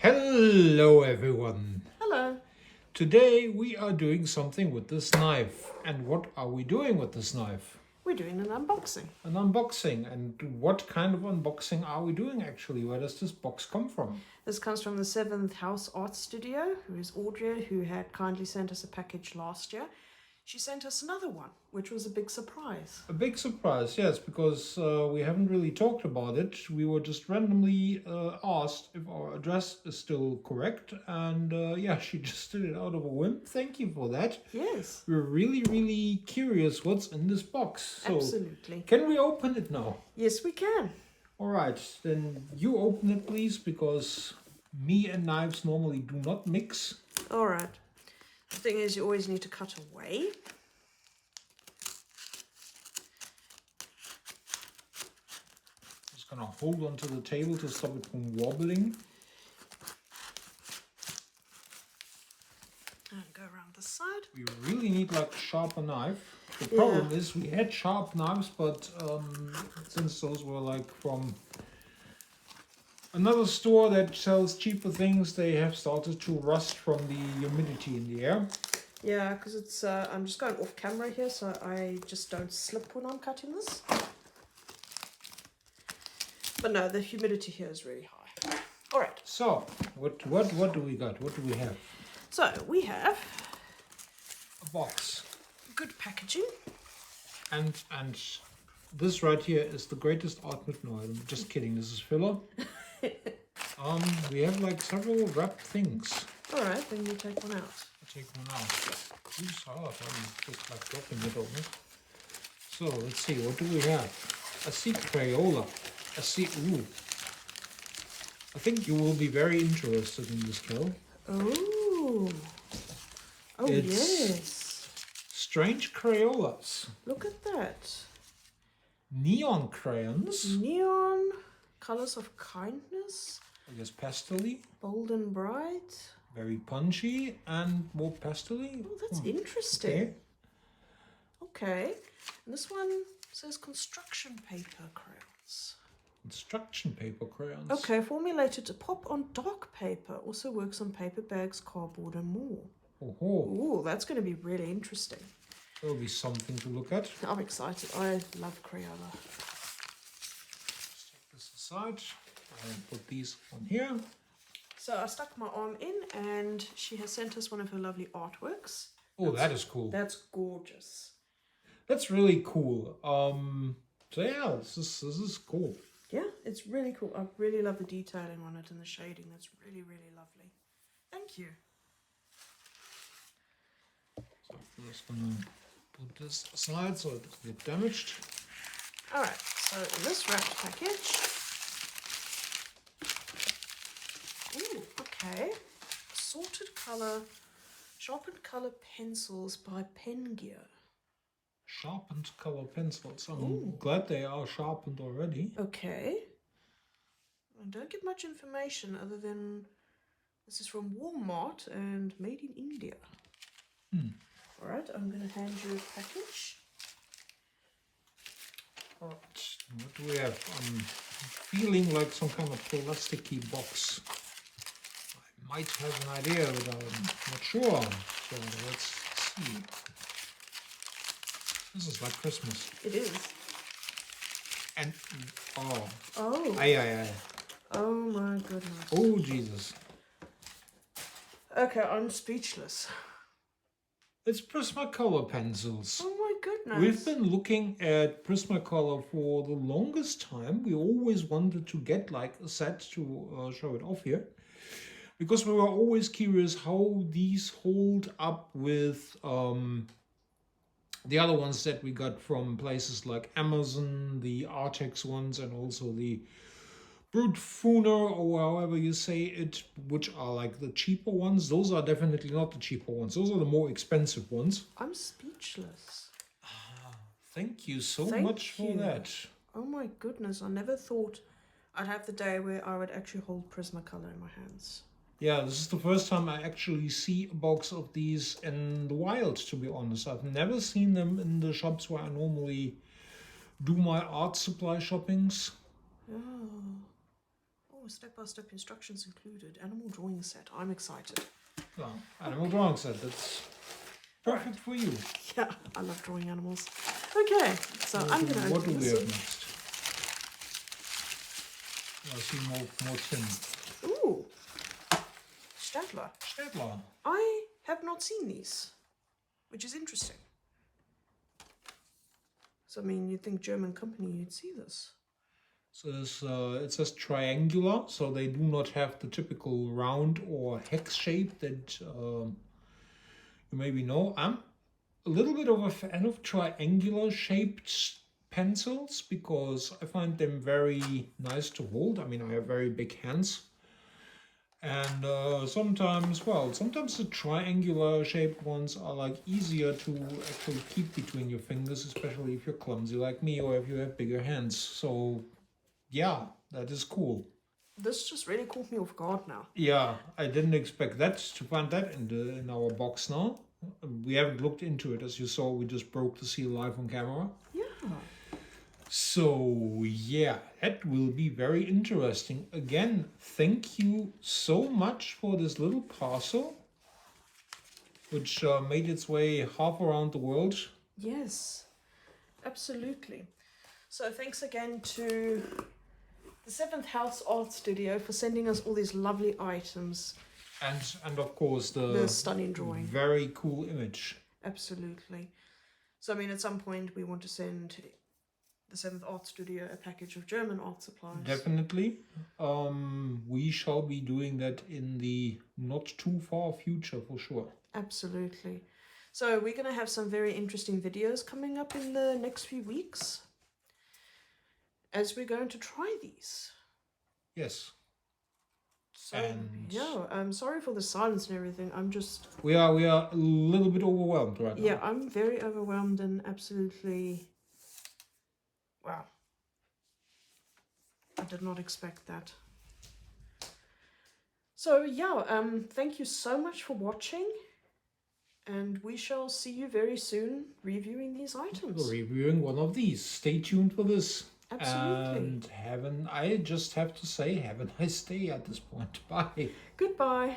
Hello everyone! Hello. Today we are doing something with this knife. And what are we doing with this knife? We're doing an unboxing. An unboxing. And what kind of unboxing are we doing actually? Where does this box come from? This comes from the 7th House Art Studio, who is Audrea, who had kindly sent us a package last year. She sent us another one, which was a big surprise. A big surprise, yes, because we haven't really talked about it. We were just randomly asked if our address is still correct. And yeah, she just did it out of a whim. Thank you for that. Yes. We're really curious what's in this box. So, absolutely. can we open it now? Yes, we can. All right, then you open it, please, because me and knives normally do not mix. All right. The thing is, you always need to cut away. Just gonna hold onto the table to stop it from wobbling. And go around the side. We really need like a sharper knife. The problem is we had sharp knives, but since those were like from another store that sells cheaper things, they have started to rust from the humidity in the air. Yeah, because it's I'm just going off camera here, so I just don't slip when I'm cutting this. But no, the humidity here is really high. All right. So, what do we got? What do we have? So we have A box. good packaging. And this right here is the greatest art with no, I'm just kidding, this is filler. We have like several wrapped things. All right, then you take one out. I'll take one out. Oops, oh, I'm just like dropping it over. So let's see, what do we have? I see Crayola. I see, ooh. I think you will be very interested in this, Kel. Oh. Oh, It's yes. strange Crayolas. Look at that. Neon crayons. Neon, colors of kindness, I guess pastel-y. bold and bright. Very punchy and more pastel-y. Oh, that's interesting. Okay. And this one says construction paper crayons. Construction paper crayons. Okay, formulated to pop on dark paper. Also works on paper bags, cardboard and more. Oh, Ooh, that's going to be really interesting. there'll be something to look at. I'm excited. I love Crayola. Let's take this aside and put these on here. So I stuck my arm in and she has sent us one of her lovely artworks. Oh, that is cool. That's gorgeous. That's really cool. So yeah, this is cool. Yeah, it's really cool. I really love the detailing on it and the shading. That's really lovely. Thank you. So I'm just gonna put this aside so it doesn't get damaged. All right, so in this wrapped package. Ooh, okay. Assorted color, sharpened color pencils by Pen Gear. Sharpened color pencils. I'm glad they are sharpened already. Okay. I don't get much information other than this is from Walmart and made in India. All right, I'm going to hand you a package. Alright, what do we have? I'm feeling like some kind of plasticky box. I might have an idea, but I'm not sure. So let's see. This is like Christmas. It is. And oh. Oh. Aye. Oh my goodness. Oh Jesus. Okay, I'm speechless. It's Prismacolor pencils. Oh my goodness. We've been looking at Prismacolor for the longest time. We always wanted to get like a set to show it off here. Because we were always curious how these hold up with the other ones that we got from places like Amazon, the Artex ones, and also the Brutfuner, or however you say it, which are like the cheaper ones. Those are definitely not the cheaper ones. Those are the more expensive ones. I'm speechless. Thank you so Thank much for you. that. Oh my goodness, I never thought I'd have the day where I would actually hold Prismacolor in my hands. Yeah, this is the first time I actually see a box of these in the wild, to be honest. I've never seen them in the shops where I normally do my art supply shoppings. Oh. Oh, step-by-step instructions included. Animal drawing set. I'm excited. Well, animal drawing set. That's perfect for you. Yeah, I love drawing animals. Okay, so I'm going to What do open we this have up. next? I see more tin. Ooh, Stadler. Stadler. I have not seen these, which is interesting. So, I mean, you'd think German company, you'd see this. So it says triangular, so they do not have the typical round or hex shape that you maybe know. I'm a little bit of a fan of triangular shaped pencils because I find them very nice to hold. I mean, I have very big hands. And sometimes the triangular shaped ones are like easier to actually keep between your fingers, especially if you're clumsy like me or if you have bigger hands. So yeah, that is cool. This just really caught me off guard now. Yeah, I didn't expect that to find that in our box now. We haven't looked into it, as you saw. We just broke the seal live on camera. Yeah. So yeah, that will be very interesting. Again, thank you so much for this little parcel, which made its way half around the world. Yes, absolutely. So thanks again to the Seventh House Art Studio for sending us all these lovely items. And of course The stunning drawing. Very cool image. Absolutely. So I mean, at some point we want to send the Seventh Art Studio a package of German art supplies. Definitely. We shall be doing that in the not too far future for sure. Absolutely. So we're going to have some very interesting videos coming up in the next few weeks as we're going to try these. Yes. So, And yeah, I'm sorry for the silence and everything. I'm just... We are a little bit overwhelmed right now. Yeah, I'm very overwhelmed and absolutely... Wow. I did not expect that. So, yeah, thank you so much for watching. And we shall see you very soon reviewing these items. Reviewing one of these. Stay tuned for this. Absolutely. And I just have to say, have a nice day at this point. Bye. Goodbye.